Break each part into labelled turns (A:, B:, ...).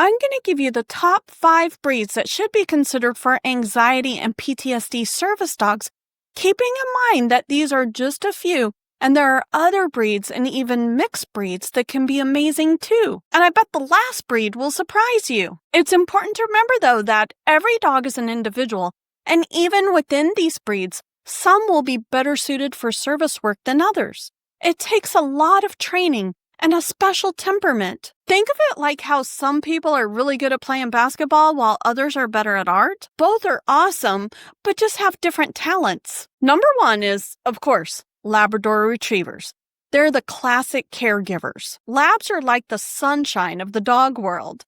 A: I'm going to give you the top 5 breeds that should be considered for anxiety and PTSD service dogs, keeping in mind that these are just a few, and there are other breeds and even mixed breeds that can be amazing too. And I bet the last breed will surprise you. It's important to remember, though, that every dog is an individual, and even within these breeds, some will be better suited for service work than others. It takes a lot of training and a special temperament. Think of it like how some people are really good at playing basketball while others are better at art. Both are awesome, but just have different talents. Number 1 is, of course, Labrador Retrievers. They're the classic caregivers. Labs are like the sunshine of the dog world.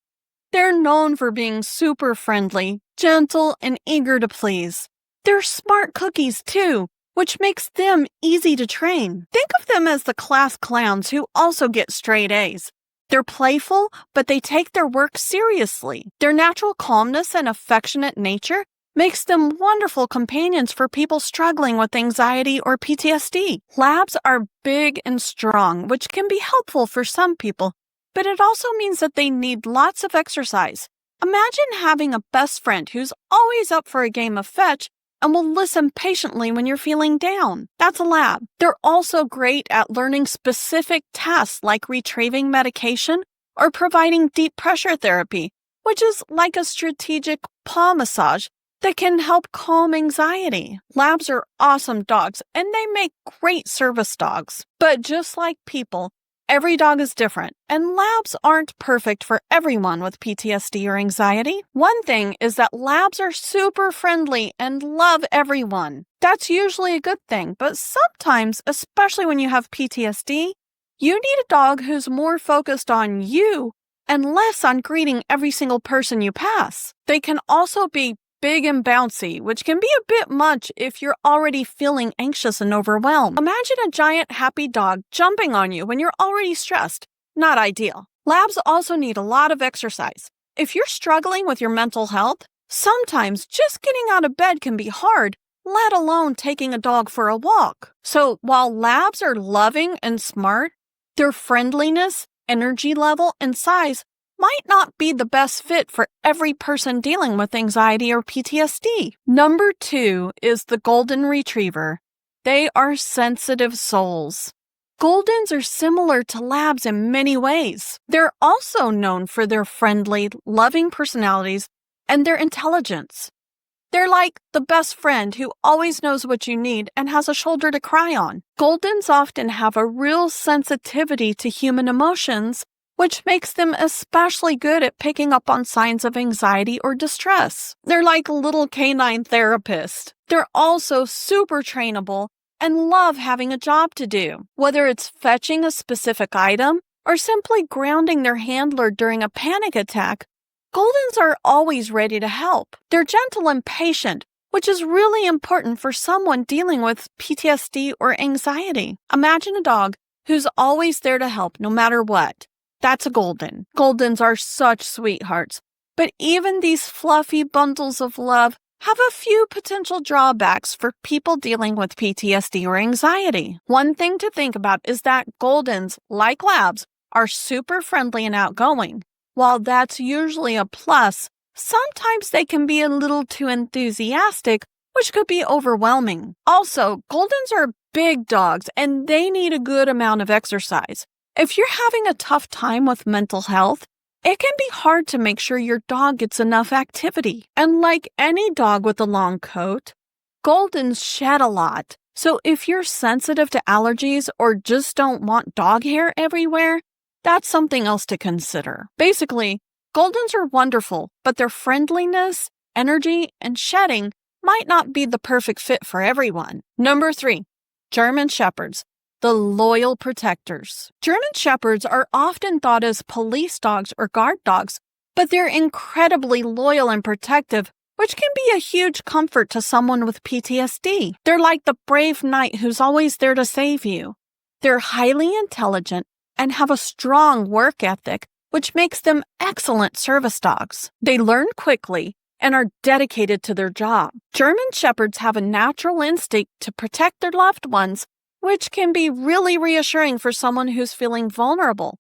A: They're known for being super friendly, gentle, and eager to please. They're smart cookies too, which makes them easy to train. Think of them as the class clowns who also get straight A's. They're playful, but they take their work seriously. Their natural calmness and affectionate nature makes them wonderful companions for people struggling with anxiety or PTSD. Labs are big and strong, which can be helpful for some people, but it also means that they need lots of exercise. Imagine having a best friend who's always up for a game of fetch and will listen patiently when you're feeling down. That's a lab. They're also great at learning specific tasks like retrieving medication or providing deep pressure therapy, which is like a strategic paw massage that can help calm anxiety. Labs are awesome dogs, and they make great service dogs. But just like people, every dog is different, and labs aren't perfect for everyone with PTSD or anxiety. One thing is that labs are super friendly and love everyone. That's usually a good thing, but sometimes, especially when you have PTSD, you need a dog who's more focused on you and less on greeting every single person you pass. They can also be big and bouncy, which can be a bit much if you're already feeling anxious and overwhelmed. Imagine a giant happy dog jumping on you when you're already stressed. Not ideal. Labs also need a lot of exercise. If you're struggling with your mental health, sometimes just getting out of bed can be hard, let alone taking a dog for a walk. So while labs are loving and smart, their friendliness, energy level, and size might not be the best fit for every person dealing with anxiety or PTSD. Number 2 is the Golden Retriever. They are sensitive souls. Goldens are similar to labs in many ways. They're also known for their friendly, loving personalities and their intelligence. They're like the best friend who always knows what you need and has a shoulder to cry on. Goldens often have a real sensitivity to human emotions, which makes them especially good at picking up on signs of anxiety or distress. They're like little canine therapists. They're also super trainable and love having a job to do. Whether it's fetching a specific item or simply grounding their handler during a panic attack, Goldens are always ready to help. They're gentle and patient, which is really important for someone dealing with PTSD or anxiety. Imagine a dog who's always there to help no matter what. That's a Golden. Goldens are such sweethearts, but even these fluffy bundles of love have a few potential drawbacks for people dealing with PTSD or anxiety. One thing to think about is that Goldens, like labs, are super friendly and outgoing. While that's usually a plus, sometimes they can be a little too enthusiastic, which could be overwhelming. Also, Goldens are big dogs, and they need a good amount of exercise. If you're having a tough time with mental health, it can be hard to make sure your dog gets enough activity. And like any dog with a long coat, Goldens shed a lot. So if you're sensitive to allergies or just don't want dog hair everywhere, that's something else to consider. Basically, Goldens are wonderful, but their friendliness, energy, and shedding might not be the perfect fit for everyone. Number 3, German Shepherds. The loyal protectors. German Shepherds are often thought as police dogs or guard dogs, but they're incredibly loyal and protective, which can be a huge comfort to someone with PTSD. They're like the brave knight who's always there to save you. They're highly intelligent and have a strong work ethic, which makes them excellent service dogs. They learn quickly and are dedicated to their job. German Shepherds have a natural instinct to protect their loved ones, which can be really reassuring for someone who's feeling vulnerable.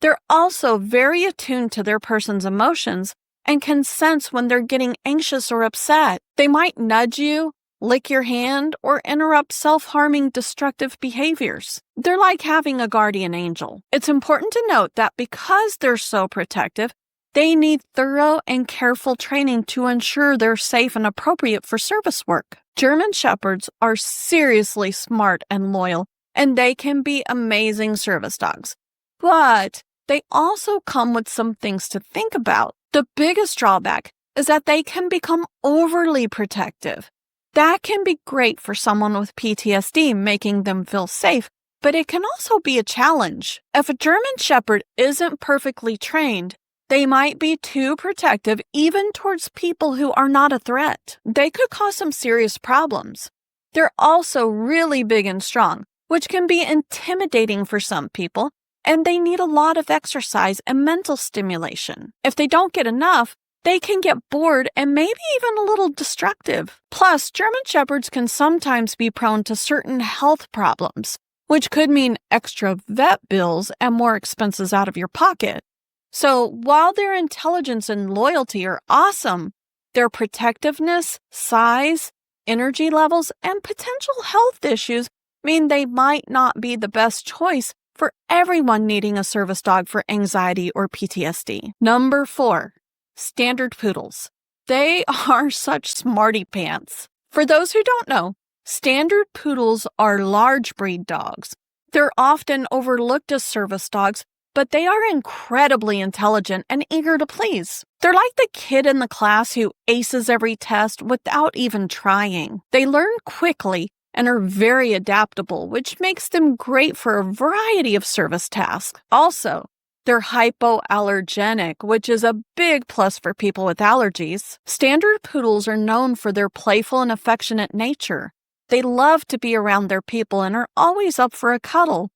A: They're also very attuned to their person's emotions and can sense when they're getting anxious or upset. They might nudge you, lick your hand, or interrupt self-harming destructive behaviors. They're like having a guardian angel. It's important to note that because they're so protective, they need thorough and careful training to ensure they're safe and appropriate for service work. German Shepherds are seriously smart and loyal, and they can be amazing service dogs. But they also come with some things to think about. The biggest drawback is that they can become overly protective. That can be great for someone with PTSD, making them feel safe, but it can also be a challenge. If a German Shepherd isn't perfectly trained, they might be too protective even towards people who are not a threat. They could cause some serious problems. They're also really big and strong, which can be intimidating for some people, and they need a lot of exercise and mental stimulation. If they don't get enough, they can get bored and maybe even a little destructive. Plus, German Shepherds can sometimes be prone to certain health problems, which could mean extra vet bills and more expenses out of your pocket. So while their intelligence and loyalty are awesome, their protectiveness, size, energy levels, and potential health issues mean they might not be the best choice for everyone needing a service dog for anxiety or PTSD. Number 4, standard poodles. They are such smarty pants. For those who don't know, standard poodles are large breed dogs. They're often overlooked as service dogs, but they are incredibly intelligent and eager to please. They're like the kid in the class who aces every test without even trying. They learn quickly and are very adaptable, which makes them great for a variety of service tasks. Also, they're hypoallergenic, which is a big plus for people with allergies. Standard poodles are known for their playful and affectionate nature. They love to be around their people and are always up for a cuddle.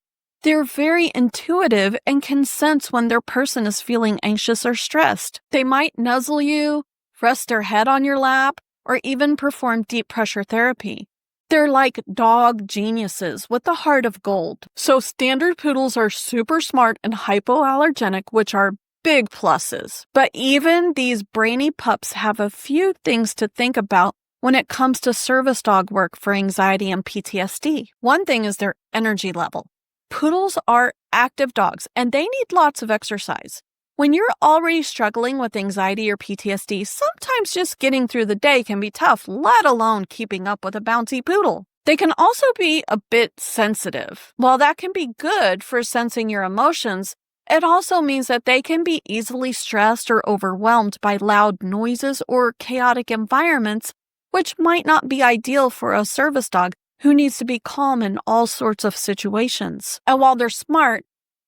A: They're very intuitive and can sense when their person is feeling anxious or stressed. They might nuzzle you, rest their head on your lap, or even perform deep pressure therapy. They're like dog geniuses with a heart of gold. So standard poodles are super smart and hypoallergenic, which are big pluses. But even these brainy pups have a few things to think about when it comes to service dog work for anxiety and PTSD. One thing is their energy level. Poodles are active dogs, and they need lots of exercise. When you're already struggling with anxiety or PTSD, sometimes just getting through the day can be tough, let alone keeping up with a bouncy poodle. They can also be a bit sensitive. While that can be good for sensing your emotions, it also means that they can be easily stressed or overwhelmed by loud noises or chaotic environments, which might not be ideal for a service dog who needs to be calm in all sorts of situations. And while they're smart,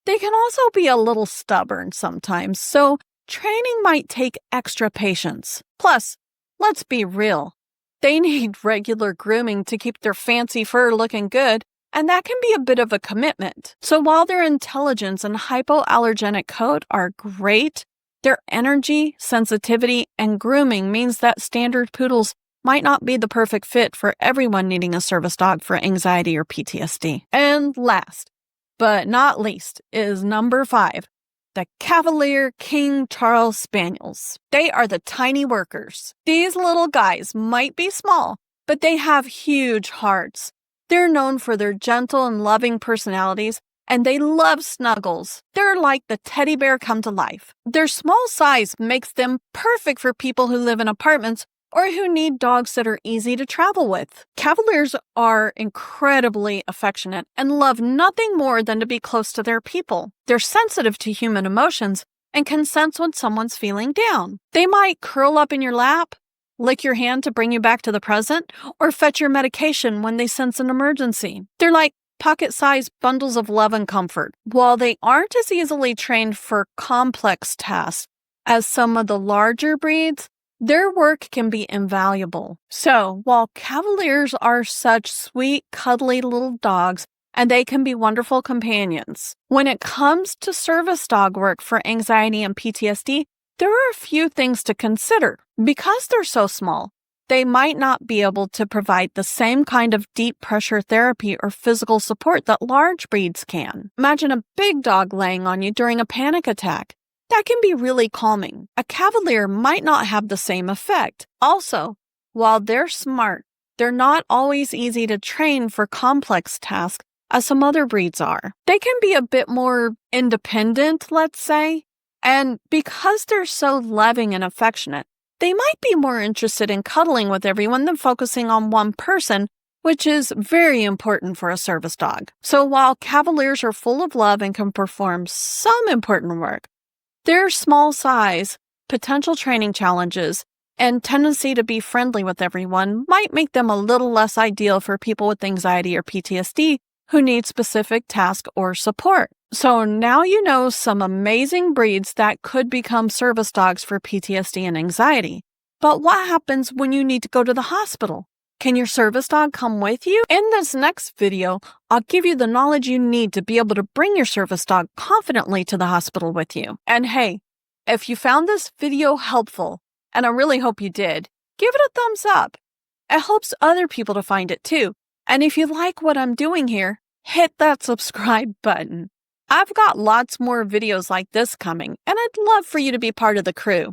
A: they can also be a little stubborn sometimes, so training might take extra patience. Plus, let's be real, they need regular grooming to keep their fancy fur looking good, and that can be a bit of a commitment. So while their intelligence and hypoallergenic coat are great, their energy, sensitivity, and grooming means that standard poodles might not be the perfect fit for everyone needing a service dog for anxiety or PTSD. And last, but not least, is number 5, the Cavalier King Charles Spaniels. They are the tiny workers. These little guys might be small, but they have huge hearts. They're known for their gentle and loving personalities, and they love snuggles. They're like the teddy bear come to life. Their small size makes them perfect for people who live in apartments or who need dogs that are easy to travel with. Cavaliers are incredibly affectionate and love nothing more than to be close to their people. They're sensitive to human emotions and can sense when someone's feeling down. They might curl up in your lap, lick your hand to bring you back to the present, or fetch your medication when they sense an emergency. They're like pocket-sized bundles of love and comfort. While they aren't as easily trained for complex tasks as some of the larger breeds, their work can be invaluable. So, while Cavaliers are such sweet, cuddly little dogs, and they can be wonderful companions, when it comes to service dog work for anxiety and PTSD, there are a few things to consider. Because they're so small, they might not be able to provide the same kind of deep pressure therapy or physical support that large breeds can. Imagine a big dog laying on you during a panic attack. That can be really calming. A Cavalier might not have the same effect. Also, while they're smart, they're not always easy to train for complex tasks as some other breeds are. They can be a bit more independent, let's say, and because they're so loving and affectionate, they might be more interested in cuddling with everyone than focusing on one person, which is very important for a service dog. So while Cavaliers are full of love and can perform some important work, their small size, potential training challenges, and tendency to be friendly with everyone might make them a little less ideal for people with anxiety or PTSD who need specific task or support. So now you know some amazing breeds that could become service dogs for PTSD and anxiety. But what happens when you need to go to the hospital? Can your service dog come with you? In this next video, I'll give you the knowledge you need to be able to bring your service dog confidently to the hospital with you. And hey, if you found this video helpful, and I really hope you did, give it a thumbs up. It helps other people to find it too. And if you like what I'm doing here, hit that subscribe button. I've got lots more videos like this coming, and I'd love for you to be part of the crew.